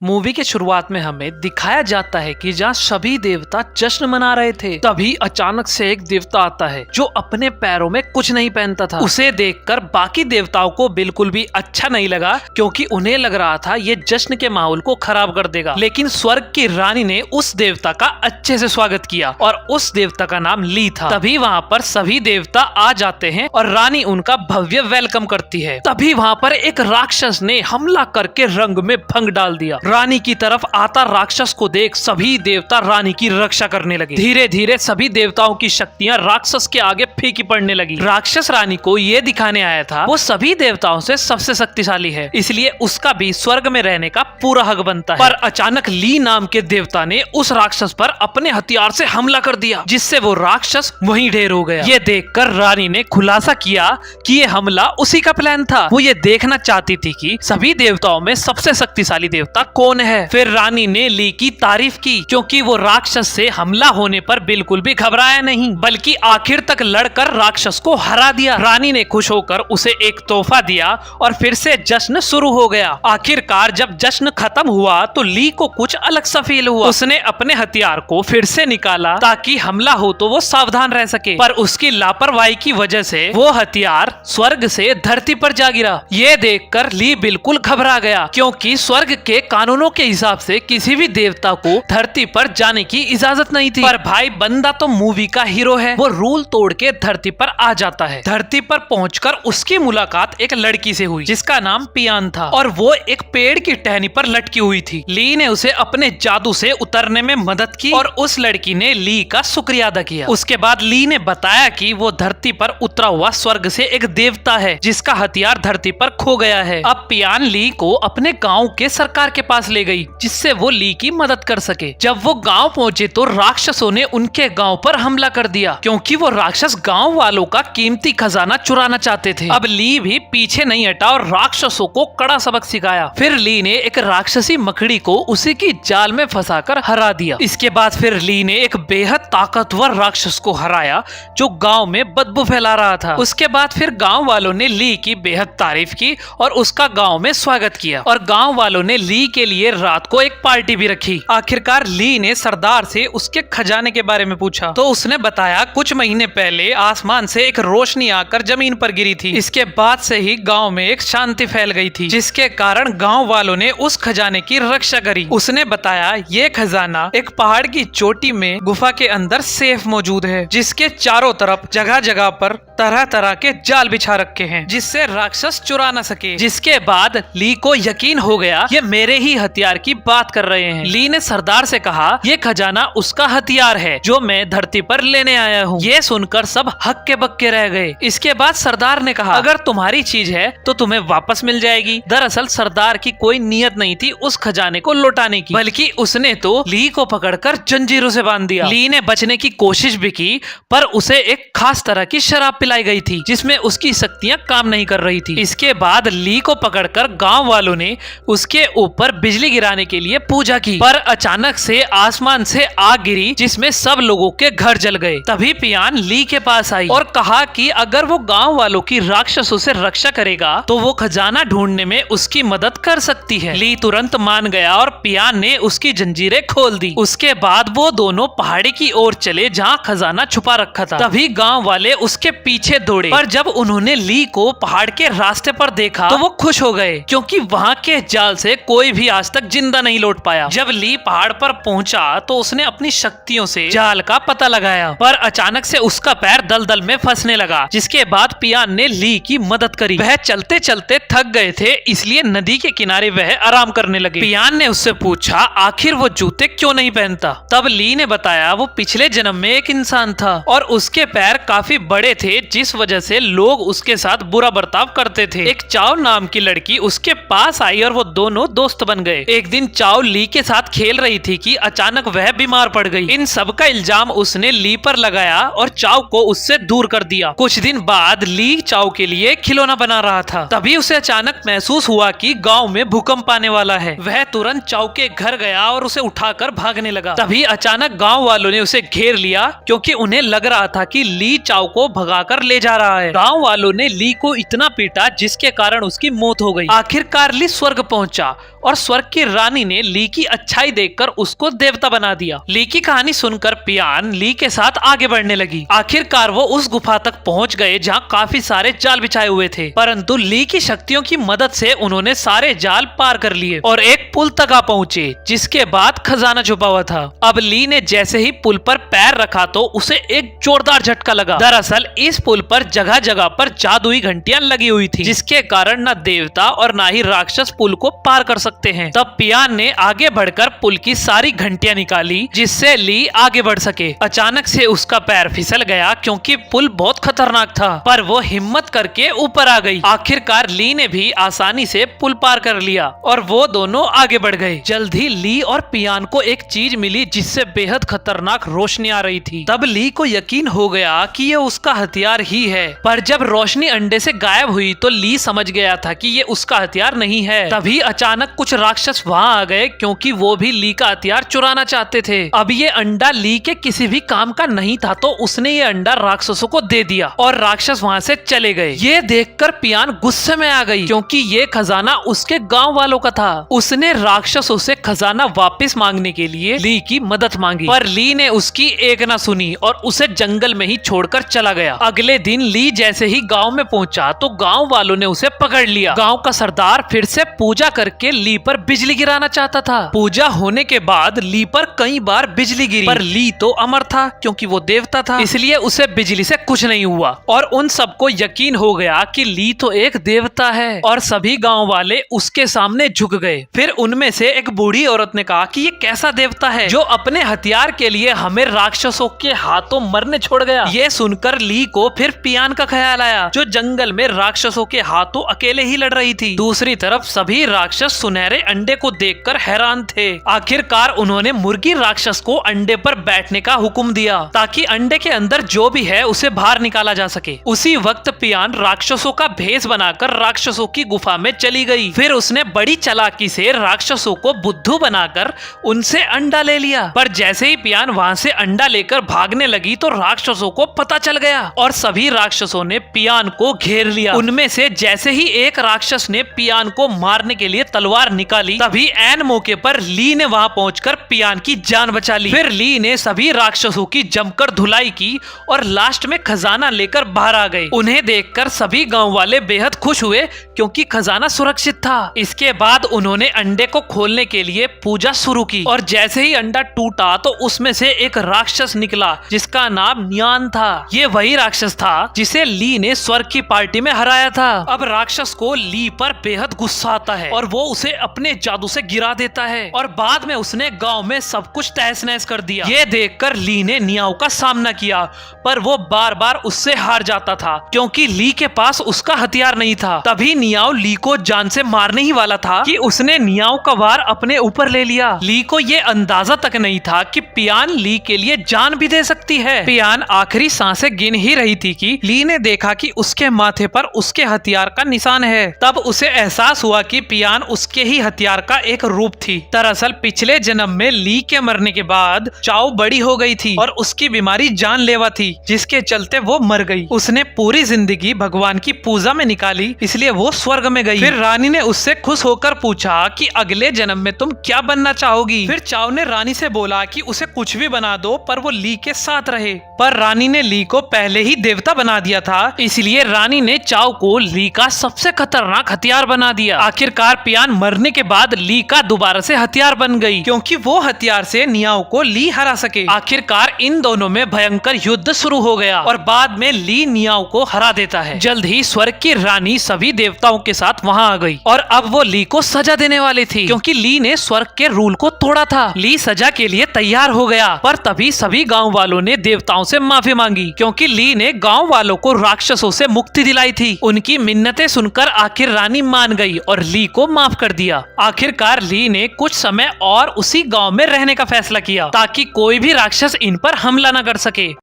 Movie के शुरुआत में हमें दिखाया जाता है कि जहाँ सभी देवता जश्न मना रहे थे, तभी अचानक से एक देवता आता है जो अपने पैरों में कुछ नहीं पहनता था। उसे देखकर बाकी देवताओं को बिल्कुल भी अच्छा नहीं लगा, क्योंकि उन्हें लग रहा था ये जश्न के माहौल को खराब कर देगा। लेकिन स्वर्ग की रानी ने उस देवता का अच्छे से स्वागत किया और उस देवता का नाम ली था। तभी वहाँ पर सभी देवता आ जाते हैं और रानी उनका भव्य वेलकम करती है। तभी वहाँ पर एक राक्षस ने हमला करके रंग में भंग डाल दिया। रानी की तरफ आता राक्षस को देख सभी देवता रानी की रक्षा करने लगे। धीरे धीरे सभी देवताओं की शक्तियां राक्षस के आगे फीकी पड़ने लगी। राक्षस रानी को ये दिखाने आया था वो सभी देवताओं से सबसे शक्तिशाली है, इसलिए उसका भी स्वर्ग में रहने का पूरा हक बनता है। पर अचानक ली नाम के देवता ने उस राक्षस पर अपने हथियार से हमला कर दिया, जिससे वो राक्षस वहीं ढेर हो गया। ये देखकर रानी ने खुलासा किया कि ये हमला उसी का प्लान था। वो ये देखना चाहती थी कि सभी देवताओं में सबसे शक्तिशाली देवता कौन है। फिर रानी ने ली की तारीफ की, क्योंकि वो राक्षस से हमला होने पर बिल्कुल भी घबराया नहीं, बल्कि आखिर तक लड़कर राक्षस को हरा दिया। रानी ने खुश होकर उसे एक तोहफा दिया और फिर से जश्न शुरू हो गया। आखिरकार जब जश्न खत्म हुआ तो ली को कुछ अलग सा फील हुआ। उसने अपने हथियार को फिर से निकाला ताकि हमला हो तो वो सावधान रह सके, पर उसकी लापरवाही की वजह से वो हथियार स्वर्ग से धरती पर जा गिरा। ये देखकर ली बिल्कुल घबरा गया, क्योंकि स्वर्ग के कानूनों के हिसाब से किसी भी देवता को धरती पर जाने की इजाजत नहीं थी। पर भाई बंदा तो मूवी का हीरो है, वो रूल तोड़ के धरती पर आ जाता है। धरती पर पहुंचकर उसकी मुलाकात एक लड़की से हुई जिसका नाम पियान था, और वो एक पेड़ की टहनी पर लटकी हुई थी। ली ने उसे अपने जादू से उतरने में मदद की और उस लड़की ने ली का शुक्रिया अदा किया। उसके बाद ली ने बताया कि वो धरती पर उतरा हुआ स्वर्ग से एक देवता है जिसका हथियार धरती पर खो गया है। अब पियान ली को अपने गाँव के सरकार के पास ले गई, जिससे वो ली की मदद कर सके। जब वो गांव पहुंचे तो राक्षसों ने उनके गांव पर हमला कर दिया, क्योंकि वो राक्षस गांव वालों का कीमती खजाना चुराना चाहते थे। अब ली भी पीछे नहीं हटा और राक्षसों को कड़ा सबक सिखाया। फिर ली ने एक राक्षसी मकड़ी को उसी की जाल में फंसाकर हरा दिया। इसके बाद फिर ली ने एक बेहद ताकतवर राक्षस को हराया जो गाँव में बदबू फैला रहा था। उसके बाद फिर गाँव वालों ने ली की बेहद तारीफ की और उसका गाँव में स्वागत किया, और गाँव वालों ने ली के लिए रात को एक पार्टी भी रखी। आखिरकार ली ने सरदार से उसके खजाने के बारे में पूछा तो उसने बताया कुछ महीने पहले आसमान से एक रोशनी आकर जमीन पर गिरी थी। इसके बाद से ही गांव में एक शांति फैल गई थी, जिसके कारण गांव वालों ने उस खजाने की रक्षा करी। उसने बताया ये खजाना एक पहाड़ की चोटी में गुफा के अंदर सेफ मौजूद है, जिसके चारों तरफ जगह जगह पर तरह तरह के जाल बिछा रखे हैं, जिससे राक्षस चुरा न सके। जिसके बाद ली को यकीन हो गया ये मेरे ही हथियार की बात कर रहे हैं। ली ने सरदार से कहा ये खजाना उसका हथियार है जो मैं धरती पर लेने आया हूँ। ये सुनकर सब हक्के बक्के रह गए। इसके बाद सरदार ने कहा अगर तुम्हारी चीज है तो तुम्हें वापस मिल जाएगी। दरअसल सरदार की कोई नियत नहीं थी उस खजाने को लौटाने की, बल्कि उसने तो ली को पकड़कर जंजीरों से बांध दिया। ली ने बचने की कोशिश भी की, पर उसे एक खास तरह की शराब पिलाई गई थी जिसमें उसकी शक्तियां काम नहीं कर रही थी। इसके बाद ली को पकड़कर गांव वालों ने उसके ऊपर बिजली गिराने के लिए पूजा की, पर अचानक से आसमान से आग गिरी जिसमें सब लोगों के घर जल गए। तभी पियान ली के पास आई और कहा कि अगर वो गांव वालों की राक्षसों से रक्षा करेगा तो वो खजाना ढूंढने में उसकी मदद कर सकती है। ली तुरंत मान गया और पियान ने उसकी जंजीरें खोल दी। उसके बाद वो दोनों पहाड़ी की ओर चले जहाँ खजाना छुपा रखा था। तभी गाँव वाले उसके पीछे दौड़े, पर जब उन्होंने ली को पहाड़ के रास्ते पर देखा तो वो खुश हो गए, क्योंकि वहाँ के जाल से कोई भी आज तक जिंदा नहीं लौट पाया। जब ली पहाड़ पर पहुंचा तो उसने अपनी शक्तियों से जाल का पता लगाया, पर अचानक से उसका पैर दलदल में फंसने लगा। जिसके बाद पियान ने ली की मदद करी। वह चलते चलते थक गए थे, इसलिए नदी के किनारे वह आराम करने लगे। पियान ने उससे पूछा आखिर वो जूते क्यों नहीं पहनता। तब ली ने बताया वो पिछले जन्म में एक इंसान था और उसके पैर काफी बड़े थे, जिस वजह से लोग उसके साथ बुरा बर्ताव करते थे। एक चाव नाम की लड़की उसके पास आई और वो दोनों दोस्त बन गए। एक दिन चाव ली के साथ खेल रही थी कि अचानक वह बीमार पड़ गई। इन सब का इल्जाम उसने ली पर लगाया और चाव को उससे दूर कर दिया। कुछ दिन बाद ली चाव के लिए खिलौना बना रहा था, तभी उसे अचानक महसूस हुआ कि गांव में भूकंप आने वाला है। वह तुरंत चाव के घर गया और उसे उठाकर भागने लगा। तभी अचानक गांव वालों ने उसे घेर लिया, क्योंकि उन्हें लग रहा था कि ली चाव को भगाकर उठाकर ले जा रहा है। गांव वालों ने ली को इतना पीटा जिसके कारण उसकी मौत हो गई। आखिरकार ली स्वर्ग पहुंचा और स्वर्ग की रानी ने ली की अच्छाई देखकर उसको देवता बना दिया। ली की कहानी सुनकर पियान ली के साथ आगे बढ़ने लगी। आखिरकार वो उस गुफा तक पहुंच गए जहां काफी सारे जाल बिछाए हुए थे, परंतु ली की शक्तियों की मदद से उन्होंने सारे जाल पार कर लिए और एक पुल तक आ पहुंचे जिसके बाद खजाना छुपा हुआ था। अब ली ने जैसे ही पुल पर पैर रखा तो उसे एक जोरदार झटका लगा। दरअसल इस पुल पर जगह जगह पर जादुई घंटियां लगी हुई थी, जिसके कारण न देवता और न ही राक्षस पुल को पार कर सकते हैं। तब पियान ने आगे बढ़कर पुल की सारी घंटियां निकाली जिससे ली आगे बढ़ सके। अचानक से उसका पैर फिसल गया क्योंकि पुल बहुत खतरनाक था, पर वो हिम्मत करके ऊपर आ गई। आखिरकार ली ने भी आसानी से पुल पार कर लिया और वो दोनों आगे बढ़ गए। जल्द ही ली और पियान को एक चीज मिली जिससे बेहद खतरनाक रोशनी आ रही थी। तब ली को यकीन हो गया कि ये उसका हथियार ही है, पर जब रोशनी अंडे से गायब हुई तो ली समझ गया था कि ये उसका हथियार नहीं है। तभी अचानक कुछ राक्षस वहां आ गए क्योंकि वो भी ली का हथियार चुराना चाहते थे। अब ये अंडा ली के किसी भी काम का नहीं था तो उसने ये अंडा राक्षसों को दे दिया और राक्षस वहां से चले गए। ये देखकर पियान गुस्से में आ गई क्योंकि ये खजाना उसके गांव वालों का था। उसने राक्षसों से खजाना वापस मांगने के लिए ली की मदद मांगी, पर ली ने उसकी एक न सुनी और उसे जंगल में ही छोड़कर चला गया। अगले दिन ली जैसे ही गांव में पहुंचा तो गांव वालों ने उसे पकड़ लिया। गांव का सरदार फिर से पूजा करके ली पर बिजली गिराना चाहता था। पूजा होने के बाद ली पर कई बार बिजली गिरी, पर ली तो अमर था क्योंकि वो देवता था, इसलिए उसे बिजली से कुछ नहीं हुआ और उन सबको यकीन हो गया कि ली तो एक देवता है और सभी गांव वाले उसके सामने झुक गए। फिर उनमें से एक बूढ़ी औरत ने कहा कि ये कैसा देवता है जो अपने हथियार के लिए हमें राक्षसों के हाथों मरने छोड़ गया। ये सुनकर ली को फिर पियान का ख्याल आया जो जंगल में राक्षसों के हाथों अकेले ही लड़ रही थी। दूसरी तरफ सभी राक्षस सुनहरे अंडे को देखकर हैरान थे। आखिरकार उन्होंने मुर्गी राक्षस को अंडे पर बैठने का हुक्म दिया ताकि अंडे के अंदर जो भी है उसे बाहर निकाला जा सके। उसी वक्त पियान राक्षसों का भेष बनाकर राक्षसों की गुफा में चली गई। फिर उसने बड़ी चालाकी से राक्षसों को बुद्धू बनाकर उनसे अंडा ले लिया, पर जैसे ही पियान वहां से अंडा लेकर भागने लगी तो राक्षसों को पता चल गया और सभी राक्षसों ने पियान को घेर लिया। उनमें से जैसे ही एक राक्षस ने पियान को मारने के लिए तलवार निकाली तभी ऐन मौके पर ली ने वहां पहुंचकर पियान की जान बचा ली। फिर ली ने सभी राक्षसों की जमकर धुलाई की और लास्ट में खजाना लेकर बाहर आ गए। उन्हें देखकर सभी गांव वाले बेहद खुश हुए क्योंकि खजाना सुरक्षित था। इसके बाद उन्होंने अंडे को खोलने के लिए पूजा शुरू की और जैसे ही अंडा टूटा तो उसमें से एक राक्षस निकला जिसका नाम न्यान था। ये वही राक्षस था जिसे ली ने स्वर्ग की पार्टी में हराया था। अब राक्षस को ली पर बेहद गुस्सा आता है और वो उसे अपने जादू से गिरा देता है और बाद में उसने गांव में सब कुछ तहस नहस कर दिया। ये देखकर ली ने नियाओ का सामना किया, पर वो बार बार उससे हार जाता था क्योंकि ली के पास उसका हथियार नहीं था। तभी नियाओ ली को जान से मारने ही वाला था कि उसने नियाओ का वार अपने ऊपर ले लिया। ली को ये अंदाजा तक नहीं था कि पियान ली के लिए जान भी दे सकती है। पियान आखिरी सांसें गिन ही रही थी कि ली ने देखा कि उसके माथे पर उसके हथियार का निशान है। तब उसे एहसास हुआ कि पियान उसके ही हथियार का एक रूप थी। दरअसल पिछले जन्म में ली के मरने के बाद चाओ बड़ी हो गई थी और उसकी बीमारी जानलेवा थी जिसके चलते वो मर गई। उसने पूरी जिंदगी भगवान की पूजा में निकाली, इसलिए वो स्वर्ग में गई। फिर रानी ने उससे खुश होकर पूछा कि अगले जन्म में तुम क्या बनना चाहोगी। फिर चाओ ने रानी से बोला कि उसे कुछ भी बना दो पर वो ली के साथ रहे, पर रानी ने ली को पहले ही देवता बना दिया था, इसलिए रानी ने चाओ को ली का सबसे खतरनाक हथियार बना दिया। आखिरकार पियान मरने के बाद ली का दोबारा से हथियार बन गई क्योंकि वो हथियार से नियाओ को ली हरा सके। आखिरकार इन दोनों में भयंकर युद्ध शुरू हो गया और बाद में ली नियाओ को हरा देता है। जल्द ही स्वर्ग की रानी सभी देवताओं के साथ वहां आ गई और अब वो ली को सजा देने वाली थी क्योंकि ली ने स्वर्ग के रूल को तोड़ा था। ली सजा के लिए तैयार हो गया, पर तभी सभी गांव वालों ने देवताओं से माफी मांगी क्योंकि ली ने गांव वालों को राक्षसों से मुक्ति दिलाई थी। उनकी मिन्नतें सुनकर आखिर रानी मान गई और ली को माफ कर दिया। आखिरकार ली ने कुछ समय और उसी गांव में रहने का फैसला किया ताकि कोई भी राक्षस इन पर हमला न कर सके।